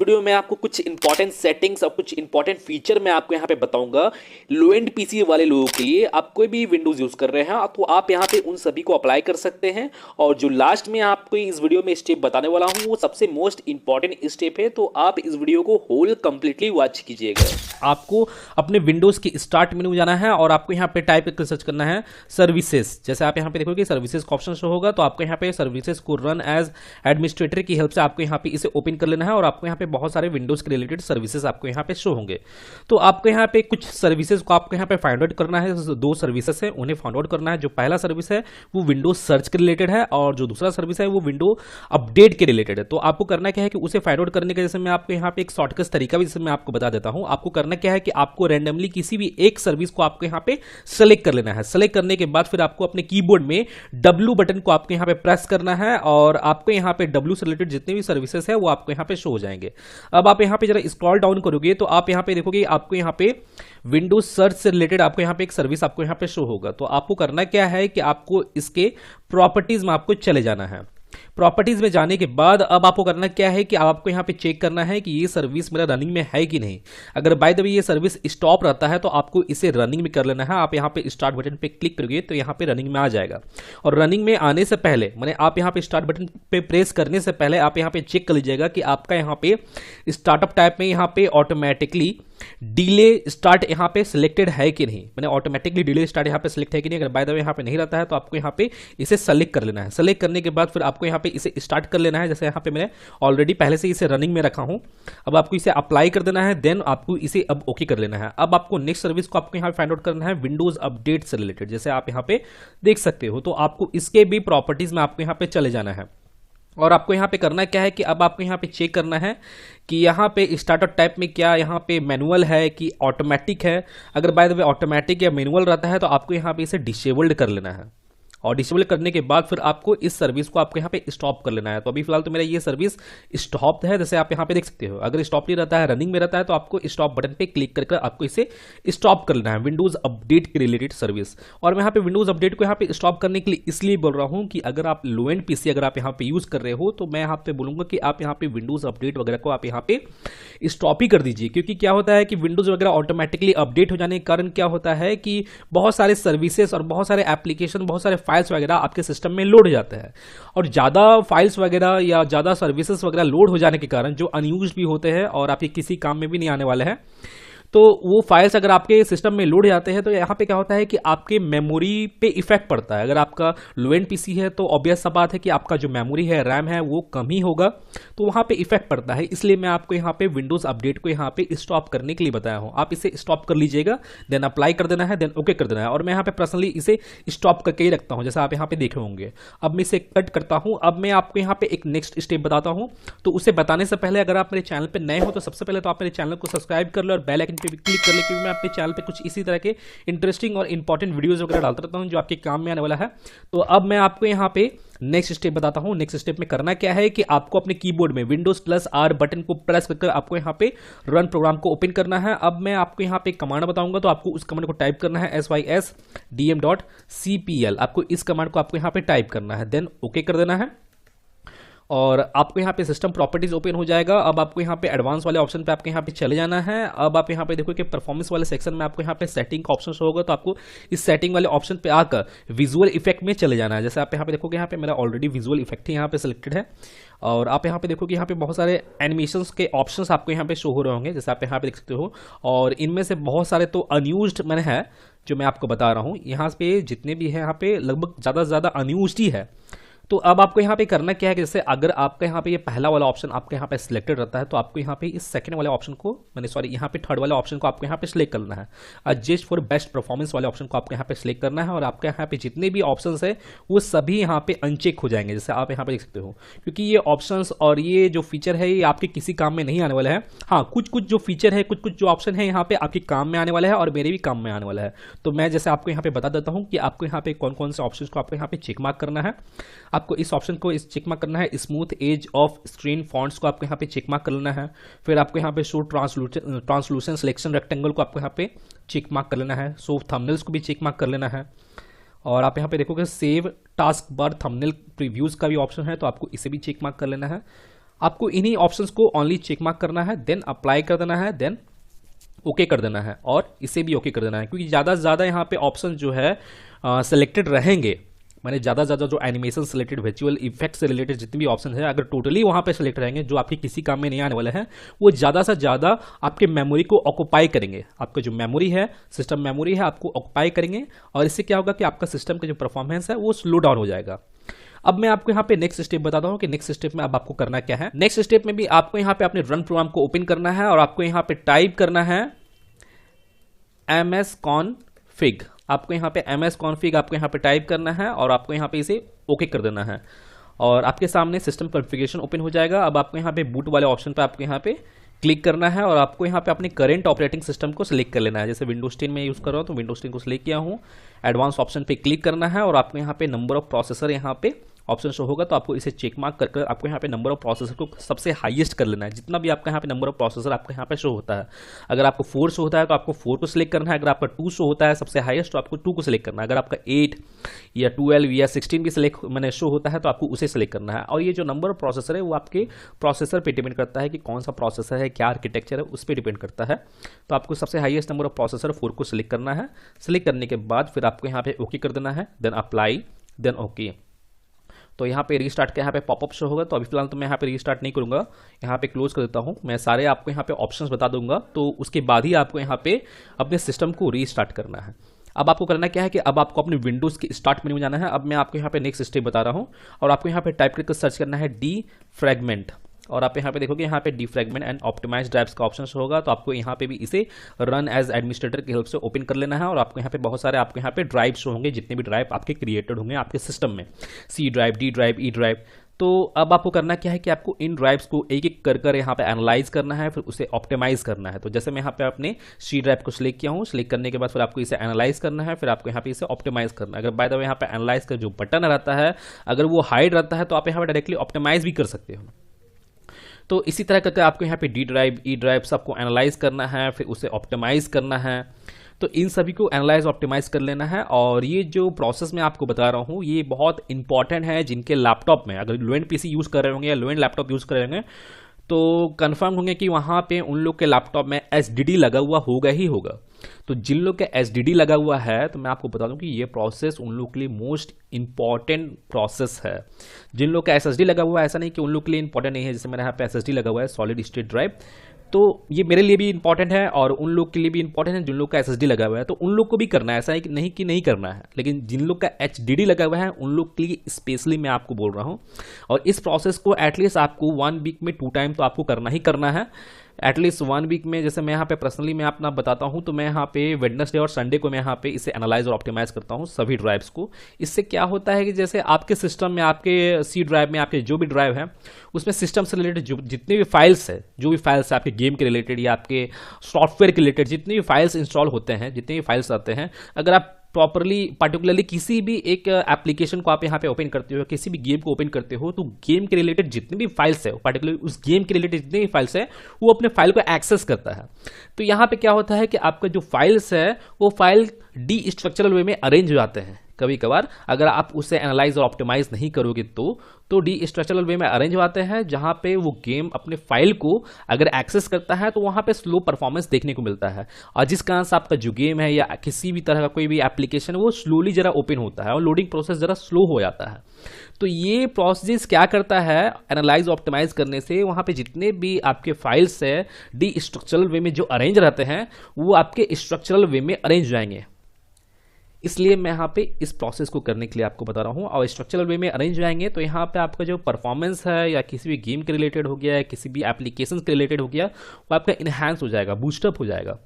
Video में आपको कुछ इंपॉर्टेंट सेटिंग्स और कुछ इंपॉर्टेंट फीचर मैं आपको यहाँ पे बताऊंगा। लो एंड पीसी वाले लोगों के लिए, आप कोई भी विंडोज यूज कर रहे हैं तो आप यहाँ पे उन सभी को अप्लाई कर सकते हैं। और जो लास्ट में आपको इस वीडियो में स्टेप बताने वाला हूँ वो सबसे मोस्ट इंपॉर्टेंट स्टेप है, तो आप इस वीडियो को होल कंप्लीटली वॉच कीजिएगा। आपको अपने विंडोज के स्टार्ट मेनू जाना है और आपको यहाँ पे टाइप करके सर्च करना है सर्विसेज। जैसे आप यहाँ पे देखोगे सर्विसेज का ऑप्शन शो होगा, तो आपको यहाँ पे सर्विसेज को रन एज एडमिनिस्ट्रेटर की हेल्प से आपको यहाँ पे इसे ओपन कर लेना है और आपको यहाँ पे बहुत सारे विंडोज के रिलेटेड सर्विसेज आपको यहाँ पे शो होंगे। तो आपको यहाँ पे कुछ सर्विसेज को आपको यहाँ पे फाइंड आउट करना है। दो सर्विसेज है उन्हें फाइंड आउट करना है। जो पहला सर्विस है वो विंडोज सर्च के रिलेटेड है और जो दूसरा सर्विस है वो विंडो अपडेट के रिलेटेड है। तो आपको करना क्या है कि उसे फाइंड आउट करने के जैसे मैं आपको यहाँ पे एक शॉर्टकट तरीका भी जैसे मैं आपको बता देता हूँ। आपको करना क्या है कि आपको रैंडमली किसी भी एक सर्विस को आपको यहाँ पे सेलेक्ट कर लेना है। सेलेक्ट करने के बाद फिर आपको अपने कीबोर्ड में W बटन को आपको यहाँ पे प्रेस करना है और आपको यहाँ पे W से रिलेटेड जितने भी सर्विसेज है वो आपको यहाँ पे शो हो जाएंगे। अब आप यहाँ पे जरा स्क्रॉल डाउन करोगे तो आप यहाँ पे देखोगे आपको यहाँ पे विंडोज सर्च से रिलेटेड आपको यहाँ पे एक सर्विस आपको यहाँ पे शो होगा। तो आपको करना क्या है कि आपको इसके प्रॉपर्टीज में आपको चले जाना है। प्रॉपर्टीज में जाने के बाद अब आपको करना क्या है कि आपको यहाँ पे चेक करना है कि ये सर्विस मेरा रनिंग में है कि नहीं। अगर बाय द वे ये सर्विस स्टॉप रहता है तो आपको इसे रनिंग में कर लेना है। आप यहाँ पे स्टार्ट बटन पे क्लिक करोगे तो यहाँ पे रनिंग में आ जाएगा। और रनिंग में आने से पहले माने आप यहाँ पे स्टार्ट बटन पे प्रेस करने से पहले आप यहाँ पे चेक कर लीजिएगा कि आपका यहाँ पे स्टार्टअप टाइप में यहाँ पे ऑटोमेटिकली डिले स्टार्ट यहाँ पे सिलेक्टेड है कि नहीं। मैंने ऑटोमेटिकली डिले स्टार्ट यहाँ पे सिलेक्ट है कि नहीं। अगर बाय द वे यहाँ पे नहीं रहता है तो आपको यहाँ पे इसे सेलेक्ट कर लेना है। सेलेक्ट करने के बाद फिर आपको यहाँ पे इसे स्टार्ट कर लेना है। जैसे यहाँ पे मैंने ऑलरेडी पहले से इसे रनिंग में रखा हूँ। अब आपको इसे अप्लाई कर देना है, देन आपको इसे अब ओके कर लेना है। अब आपको नेक्स्ट सर्विस को आपको यहाँ फाइंड आउट करना है विंडोज अपडेट से रिलेटेड। जैसे आप यहाँ पे देख सकते हो तो आपको इसके भी प्रॉपर्टीज में आपको यहाँ पे चले जाना है। और आपको यहाँ पे करना क्या है कि अब आपको यहाँ पे चेक करना है कि यहाँ पे स्टार्टअप टाइप में क्या यहाँ पे मैनुअल है कि ऑटोमेटिक है। अगर बाय द वे ऑटोमेटिक या मैनुअल रहता है तो आपको यहाँ पे इसे डिसेबल्ड कर लेना है। और डिसेबल करने के बाद फिर आपको इस सर्विस को आपको यहाँ पे स्टॉप कर लेना है। तो अभी फिलहाल तो मेरा ये सर्विस स्टॉप है, जैसे आप यहाँ पे देख सकते हो। अगर स्टॉप नहीं रहता है, रनिंग में रहता है, तो आपको स्टॉप बटन पे क्लिक करके आपको इसे स्टॉप कर लेना है, विंडोज अपडेट के रिलेटेड सर्विस। और मैं यहाँ पे विंडोज अपडेट को यहाँ पे स्टॉप करने के लिए इसलिए बोल रहा हूँ कि अगर आप लो एंड पीसी अगर आप यहाँ पे यूज कर रहे हो तो मैं यहाँ पे बोलूंगा कि आप यहाँ पे विंडोज अपडेट वगैरह को आप यहाँ पे स्टॉप ही कर दीजिए। क्योंकि क्या होता है कि विंडोज वगैरह ऑटोमेटिकली अपडेट हो जाने के कारण क्या होता है कि बहुत सारे सर्विसेज और बहुत सारे एप्लीकेशन, बहुत सारे फाइल्स वगैरह आपके सिस्टम में लोड हो जाता है। और ज़्यादा फाइल्स वगैरह या ज़्यादा सर्विसेज वगैरह लोड हो जाने के कारण जो अनयूज्ड भी होते हैं और आपके किसी काम में भी नहीं आने वाले हैं, तो वो फाइल्स अगर आपके सिस्टम में लोड जाते हैं तो यहाँ पे क्या होता है कि आपके मेमोरी पे इफेक्ट पड़ता है। अगर आपका लो एंड पीसी है तो ऑब्वियस सा बात है कि आपका जो मेमोरी है, रैम है, वो कम ही होगा, तो वहाँ पे इफेक्ट पड़ता है। इसलिए मैं आपको यहाँ पे विंडोज अपडेट को यहाँ पे स्टॉप करने के लिए बताया हूँ। आप इसे स्टॉप कर लीजिएगा, देन अप्लाई कर देना है, देन ओके कर देना है। और मैं यहाँ पे पर्सनली इसे स्टॉप करके ही रखता हूँ, जैसे आप यहाँ पे देख रहे होंगे। अब मैं इसे कट करता हूँ। अब मैं आपको यहाँ पे एक नेक्स्ट स्टेप बताता हूँ। तो उसे बताने से पहले अगर आप मेरे चैनल पर नए हो तो सबसे पहले तो आप मेरे चैनल को सब्सक्राइब कर लो और बेल आइकन पे भी क्लिक कर ले, क्योंकि मैं अपने चैनल पे कुछ इसी तरह के इंटरेस्टिंग और इंपॉर्टेंट वीडियोस वगैरह डालता रहता हूं जो आपके काम में आने वाला है। तो अब मैं आपको यहाँ पे नेक्स्ट स्टेप बताता हूं। नेक्स्ट स्टेप में करना क्या है कि आपको अपने कीबोर्ड में Windows+R बटन को प्रेस करके आपको यहाँ पे रन प्रोग्राम को ओपन करना है। अब मैं आपको यहाँ पे कमांड बताऊंगा, तो आपको उस कमांड को टाइप करना है sysdm.cpl। आपको इस कमांड को आपको यहाँ पे टाइप करना है, देन ओके कर देना है। और आपको यहाँ पे सिस्टम प्रॉपर्टीज ओपन हो जाएगा। अब आपको यहाँ पे एडवांस वाले ऑप्शन पे आपको यहाँ पे चले जाना है। अब आप यहाँ पे देखो कि परफॉर्मेंस वाले सेक्शन में आपको यहाँ पे सेटिंग का ऑप्शन होगा, तो आपको इस सेटिंग वाले ऑप्शन पे आकर विजुअल इफेक्ट में चले जाना है। जैसे आप यहाँ पे देखोगे यहाँ पे मेरा ऑलरेडी विजुअल इफेक्ट ही यहाँ पे सिलेक्टेड है। और आप यहाँ पे देखोगे यहाँ पे बहुत सारे एनिमेशंस के ऑप्शंस आपको यहाँ पे शो हो रहे होंगे, जैसे आप यहाँ पे देख सकते हो। और इनमें से बहुत सारे तो अनयूज्ड मैंने है जो मैं आपको बता रहा हूँ। यहाँ पे जितने भी है यहाँ पे लगभग ज़्यादा से ज़्यादा अनयूज्ड ही है। तो अब आपको यहाँ पे करना क्या है कि जैसे अगर आपका यहाँ पे ये पहला वाला ऑप्शन आपके यहाँ पे सिलेक्टेड रहता है तो आपको यहाँ पे इस सेकंड वाले ऑप्शन को यहाँ पे थर्ड वाले ऑप्शन को आपको यहाँ पे सिलेक्ट करना है। एडजस्ट फॉर बेस्ट परफॉर्मेंस वाले ऑप्शन को आपको यहाँ पे सिलेक्ट करना है। और आपके यहाँ पे जितने भी ऑप्शन है वो सभी यहाँ पे अनचेक हो जाएंगे, जैसे आप यहाँ पे देख सकते हो। क्योंकि ये ऑप्शन और ये जो फीचर है ये आपके किसी काम में नहीं आने वाला है। हाँ, कुछ कुछ जो फीचर है, कुछ कुछ जो ऑप्शन है यहाँ पे आपके काम में आने वाला है और मेरे भी काम में आने वाला है। तो मैं जैसे आपको यहाँ पे बता देता हूँ कि आपको यहाँ पे कौन कौन से ऑप्शन को आपको यहाँ पे चेक मार्क करना है। आपको इस ऑप्शन को चेक मार्क करना है। Smooth edge of screen fonts को आपको यहाँ पे चेक मार्क कर लेना है। फिर आपको यहाँ पे शो ट्रांसलूसेंट सिलेक्शन रेक्टेंगल को आपको यहाँ पे चेक मार्क कर लेना है। शो थंबनेल्स को भी चेक मार्क कर लेना है। और आप यहाँ पे देखोगे save task bar thumbnail previews का भी ऑप्शन है, तो आपको इसे भी चेक मार्क कर लेना है। आपको इन्हीं ऑप्शंस को ओनली चेक मार्क करना है, देन अप्लाई कर देना है, देन ओके कर देना है और इसे भी ओके कर देना है। क्योंकि ज़्यादा से ज़्यादा यहाँ पे ऑप्शन जो है सेलेक्टेड रहेंगे, मैंने ज़्यादा से ज़्यादा जो एनिमेशन से रिलेटेड, विजुअल इफेक्ट से रिलेटेड जितने भी ऑप्शन है, अगर टोटली वहाँ पे सेलेक्ट रहेंगे जो आपके किसी काम में नहीं आने वाले हैं, वो ज़्यादा से ज़्यादा आपके मेमोरी को ऑक्यूपाई करेंगे। आपका जो मेमोरी है, सिस्टम मेमोरी है, आपको ऑक्यूपाई करेंगे और इससे क्या होगा कि आपका सिस्टम का जो परफॉर्मेंस है वो स्लो डाउन हो जाएगा। अब मैं आपको यहाँ पे नेक्स्ट स्टेप बताता हूँ कि नेक्स्ट स्टेप में अब आपको करना क्या है। नेक्स्ट स्टेप में भी आपको यहाँ पे अपने रन प्रोग्राम को ओपन करना है और आपको यहाँ पे टाइप करना है msconfig। आपको यहाँ पे msconfig आपको यहाँ पे टाइप करना है और आपको यहाँ पे इसे ओके कर देना है और आपके सामने सिस्टम कॉन्फ़िगरेशन ओपन हो जाएगा। अब आपको यहाँ पे बूट वाले ऑप्शन पे आपको यहाँ पे क्लिक करना है और आपको यहाँ पे अपने करंट ऑपरेटिंग सिस्टम को सिलेक्ट कर लेना है। जैसे विंडोज 10 में यूज़ कर रहा हूँ तो विंडोज 10 को सिलेक्ट किया हूँ। एडवांस ऑप्शन पे क्लिक करना है और आपको यहाँ पे नंबर ऑफ प्रोसेसर यहाँ पे ऑप्शन शो होगा, तो आपको इसे चेक मार्क कर आपको यहाँ पे नंबर ऑफ प्रोसेसर को सबसे हाईएस्ट कर लेना है। जितना भी आपका यहाँ पे नंबर ऑफ प्रोसेसर आपको यहाँ पे शो होता है, अगर आपको 4 शो होता है तो आपको 4 को सिलेक्ट करना है। अगर आपका 2 शो होता है सबसे हाईएस्ट तो आपको 2 को सिलेक्ट करना है। अगर आपका 8 या 12 या 16 भी सिलेक्ट मैंने शो होता है तो आपको उसे सिलेक्ट करना है। और ये जो नंबर ऑफ प्रोसेसर है वो आपके प्रोसेसर पर डिपेंड करता है कि कौन सा प्रोसेसर है, क्या आर्किटेक्चर है, उस पर डिपेंड करता है। तो आपको सबसे हाईएस्ट नंबर ऑफ प्रोसेसर 4 को सिलेक्ट करना है। सिलेक्ट करने के बाद फिर आपको यहाँ पे ओके कर देना है, देन अप्लाई, देन ओके। तो यहाँ पे रीस्टार्ट का यहाँ पे पॉपअप शो होगा। तो अभी फिलहाल तो मैं यहाँ पे रीस्टार्ट नहीं करूँगा, यहाँ पे क्लोज कर देता हूँ। मैं सारे आपको यहाँ पे ऑप्शंस बता दूंगा, तो उसके बाद ही आपको यहाँ पे अपने सिस्टम को रीस्टार्ट करना है। अब आपको करना क्या है कि अब आपको अपने विंडोज़ के स्टार्ट मेन्यू में जाना है। अब मैं आपको यहाँ पे नेक्स्ट स्टेप बता रहा हूँ और आपको यहाँ पे टाइप करके सर्च करना है डीफ्रैगमेंट और आप यहाँ पे देखोगे यहाँ पे डीफ्रैगमेंट एंड ऑप्टिमाइज ड्राइव्स का ऑप्शन होगा। तो आपको यहाँ पे भी इसे रन एज एडमिनिस्ट्रेटर की हेल्प से ओपन कर लेना है और आपको यहाँ पे बहुत सारे आपको यहाँ पे ड्राइव शो होंगे, जितने भी ड्राइव आपके क्रिएटेड होंगे आपके सिस्टम में, C drive, D drive, E drive. तो अब आपको करना क्या है कि आपको इन ड्राइव्स को एक एक कर यहाँ पे एनालाइज करना है, फिर उसे ऑप्टिमाइज करना है। तो जैसे मैं यहाँ पे अपने सी ड्राइव को सिलेक्ट किया हूँ, सिलेक्ट करने के बाद फिर आपको इसे एनालाइज करना है, फिर आपको यहाँ पे इसे ऑप्टिमाइज करना है। अगर बाय द वे यहाँ पे एनालाइज का जो बटन रहता है अगर वो हाइड रहता है तो आप यहाँ पे डायरेक्टली ऑप्टिमाइज भी कर सकते हो। तो इसी तरह करके आपको यहाँ पे डी ड्राइव, ई ड्राइव सबको एनालाइज करना है, फिर उसे ऑप्टिमाइज करना है। तो इन सभी को एनालाइज ऑप्टिमाइज कर लेना है। और ये जो प्रोसेस मैं आपको बता रहा हूँ ये बहुत इंपॉर्टेंट है जिनके लैपटॉप में, अगर लो एंड पीसी यूज़ कर रहे होंगे या लो एंड लैपटॉप यूज़ कर रहे होंगे तो कंफर्म होंगे कि वहाँ पे उन लोग के लैपटॉप में एसडीडी लगा हुआ होगा ही होगा। तो जिन लोग के एसडीडी लगा हुआ है तो मैं आपको बता दूं कि ये प्रोसेस उन लोग के लिए मोस्ट इंपॉर्टेंट प्रोसेस है। जिन लोग का एसएसडी लगा हुआ है, ऐसा नहीं कि उन लोग के लिए इंपॉर्टेंट नहीं है। जैसे मेरे यहाँ पे एसएसडी लगा हुआ है, सॉलिड स्टेट ड्राइव, तो ये मेरे लिए भी इंपॉर्टेंट है और उन लोग के लिए भी इंपॉर्टेंट है जिन लोग का एसएसडी लगा हुआ है। तो उन लोग को भी करना है, ऐसा है कि नहीं कि नहीं करना है, लेकिन जिन लोग का एचडीडी लगा हुआ है उन लोग के लिए स्पेशली मैं आपको बोल रहा हूँ। और इस प्रोसेस को एटलीस्ट आपको 1 वीक में 2 टाइम तो आपको करना ही करना है, एटलीस्ट 1 वीक में। जैसे मैं यहाँ पे पर्सनली मैं अपना बताता हूँ तो मैं यहाँ पे वेडनेसडे और संडे को मैं यहाँ पे इसे एनालाइज और ऑप्टिमाइज करता हूँ सभी ड्राइव्स को। इससे क्या होता है कि जैसे आपके सिस्टम में, आपके सी ड्राइव में, आपके जो भी ड्राइव है उसमें सिस्टम से रिलेटेड जितने भी फाइल्स है, जो भी फाइल्स है आपके गेम के रिलेटेड या आपके सॉफ्टवेयर के रिलेटेड, जितने भी फाइल्स इंस्टॉल होते हैं, जितने भी फाइल्स आते हैं, अगर आप प्रॉपरली पर्टिकुलरली किसी भी एक एप्लीकेशन को आप यहाँ पे ओपन करते हो, किसी भी गेम को ओपन करते हो, तो गेम के रिलेटेड जितने भी फाइल्स है, पर्टिकुलरली उस गेम के रिलेटेड जितने भी फाइल्स है वो अपने फाइल को एक्सेस करता है। तो यहाँ पे क्या होता है कि आपका जो फाइल्स है वो फाइल डी स्ट्रक्चरल वे में अरेंज हो जाते हैं। कभी कभार अगर आप उसे एनालाइज और ऑप्टिमाइज नहीं करोगे तो डी स्ट्रक्चरल वे में अरेंज हो जाते हैं, जहां पे वो गेम अपने फाइल को अगर एक्सेस करता है तो वहां पे स्लो परफॉर्मेंस देखने को मिलता है। और जिस कारण से आपका जो गेम है या किसी भी तरह का कोई भी एप्लीकेशन है वो स्लोली जरा ओपन होता है और लोडिंग प्रोसेस जरा स्लो हो जाता है। तो ये प्रोसेस क्या करता है, एनालाइज ऑप्टिमाइज करने से वहां पे जितने भी आपके फाइल्स है डी स्ट्रक्चरल वे में जो अरेंज रहते हैं वो आपके स्ट्रक्चरल वे में अरेंज हो जाएंगे। इसलिए मैं यहाँ पे इस प्रोसेस को करने के लिए आपको बता रहा हूँ। और स्ट्रक्चरल वे में अरेंज हो जाएंगे तो यहाँ पे आपका जो परफॉर्मेंस है या किसी भी गेम के रिलेटेड हो गया या किसी भी एप्लीकेशन के रिलेटेड हो गया वो आपका इन्हांस हो जाएगा, बूस्टअप हो जाएगा।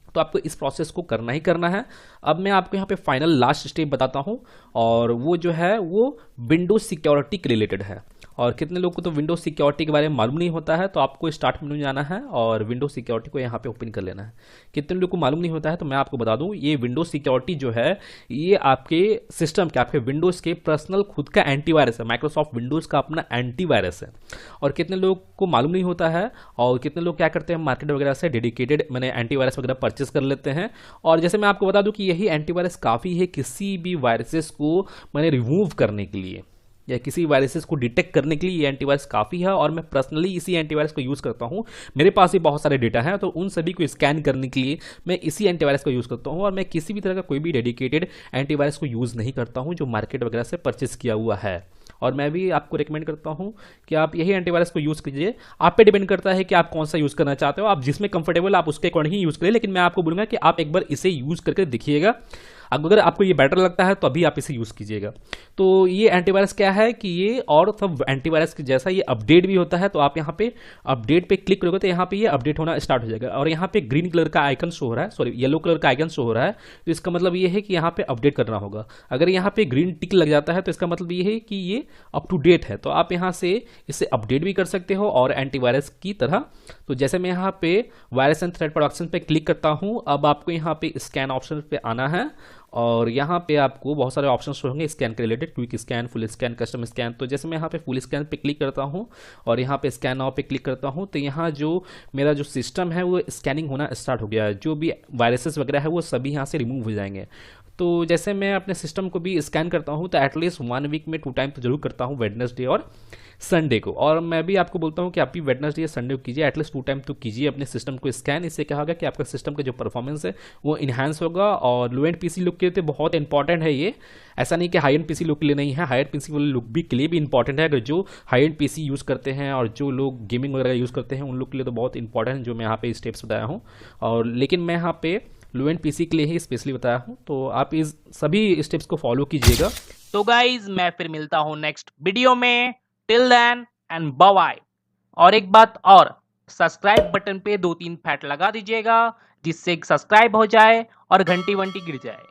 तो आपको इस प्रोसेस को करना ही करना है। अब मैं आपको यहाँ पे फाइनल लास्ट स्टेप बताता हूँ और वो जो है वो विंडोज सिक्योरिटी के रिलेटेड है। और कितने लोग को तो विंडोज सिक्योरिटी के बारे में मालूम नहीं होता है, तो आपको स्टार्ट मेनू जाना है और विंडोज सिक्योरिटी को यहाँ पे ओपन कर लेना है। कितने लोग को मालूम नहीं होता है तो मैं आपको बता दूं, ये विंडोज सिक्योरिटी जो है ये आपके सिस्टम के, आपके विंडोज के पर्सनल खुद का एंटीवायरस है, माइक्रोसॉफ्ट विंडोज का अपना एंटीवायरस है। और कितने लोग को मालूम नहीं होता है और कितने लोग क्या करते हैं, मार्केट वगैरह से डेडिकेटेड मैंने एंटीवायरस वगैरह परचेस कर लेते हैं। और जैसे मैं आपको बता दूं कि यही एंटीवायरस काफ़ी है किसी भी वायरसेस को मैंने रिमूव करने के लिए। या किसी वायरसेस को डिटेक्ट करने के लिए ये एंटीवायरस काफ़ी है, और मैं पर्सनली इसी एंटीवायरस को यूज़ करता हूँ। मेरे पास भी बहुत सारे डेटा हैं, तो उन सभी को स्कैन करने के लिए मैं इसी एंटीवायरस को यूज़ करता हूँ, और मैं किसी भी तरह का कोई भी डेडिकेटेड एंटीवायरस को यूज़ नहीं करता हूँ जो मार्केट वगैरह से परचेस किया हुआ है। और मैं भी आपको रिकमेंड करता हूँ कि आप यही एंटीवायरस को यूज़ कीजिए। आप पे डिपेंड करता है कि आप कौन सा यूज़ करना चाहते हो, आप जिसमें कंफर्टेबल आप उसके अकॉर्डिंग ही यूज़ करें, लेकिन मैं आपको बोलूँगा कि आप एक बार इसे यूज़ करके देखिएगा। अगर आपको ये बेटर लगता है तो अभी आप इसे यूज़ कीजिएगा। तो ये एंटीवायरस क्या है कि ये और सब एंटीवायरस के जैसा ये अपडेट भी होता है। तो आप यहाँ पे अपडेट पे क्लिक करोगे तो यहाँ पे ये अपडेट होना स्टार्ट हो जाएगा, और यहाँ पे ग्रीन कलर का आइकन शो हो रहा है, सॉरी येलो कलर का आइकन शो हो रहा है। तो इसका मतलब ये है कि यहाँ पे अपडेट करना होगा। अगर यहाँ पे ग्रीन टिक लग जाता है तो इसका मतलब ये है कि ये अप टू डेट है। तो आप यहाँ से इसे अपडेट भी कर सकते हो और एंटीवायरस की तरह। तो जैसे मैं यहाँ पे वायरस एंड थ्रेट प्रोडक्शन पे क्लिक करता हूँ, अब आपको यहाँ पे स्कैन ऑप्शन पे आना है, और यहाँ पे आपको बहुत सारे ऑप्शंस होंगे स्कैन के related, quick scan, full scan, custom scan. तो जैसे मैं यहाँ पे फुल स्कैन पे क्लिक करता हूँ और यहाँ पे स्कैन नाउ पे क्लिक करता हूँ, तो यहाँ जो मेरा जो सिस्टम है वो स्कैनिंग होना स्टार्ट हो गया है। जो भी वायरसेस वगैरह है वो सभी यहाँ से रिमूव हो जाएंगे। तो जैसे मैं अपने सिस्टम को भी स्कैन करता हूँ तो एटलीस्ट 1 वीक में 2 टाइम तो जरूर करता हूँ, वेडनेसडे और संडे को। और मैं भी आपको बोलता हूँ कि आप भी वेडनेसडे या संडे को कीजिए, एटलीस्ट 2 टाइम तो कीजिए अपने सिस्टम को स्कैन। इससे क्या होगा कि आपका सिस्टम का जो परफॉर्मेंस है वो इन्हांस होगा। और लो एंड पीसी लोग के लिए तो बहुत इंपॉर्टेंट है ये, ऐसा नहीं कि हाई एंड पीसी लोग के लिए नहीं है, हाई एंड पीसी वाले लोग भी के लिए भी इंपॉर्टेंट है। अगर जो हाई एंड पीसी यूज़ करते हैं और जो लोग गेमिंग वगैरह यूज़ करते हैं उन लोग के लिए तो बहुत इंपॉर्टेंट है जो मैं यहाँ पे स्टेप्स बताया हूँ। और लेकिन मैं यहाँ पे लो एंड पीसी के लिए ही स्पेशली बताया हूँ, तो आप इस सभी स्टेप्स को फॉलो कीजिएगा। तो गाइज मैं फिर मिलता हूँ नेक्स्ट वीडियो में। Till then and bye bye. और एक बात और, सब्सक्राइब बटन पे 2-3 फैट लगा दीजिएगा जिससे सब्सक्राइब हो जाए और घंटी वंटी गिर जाए।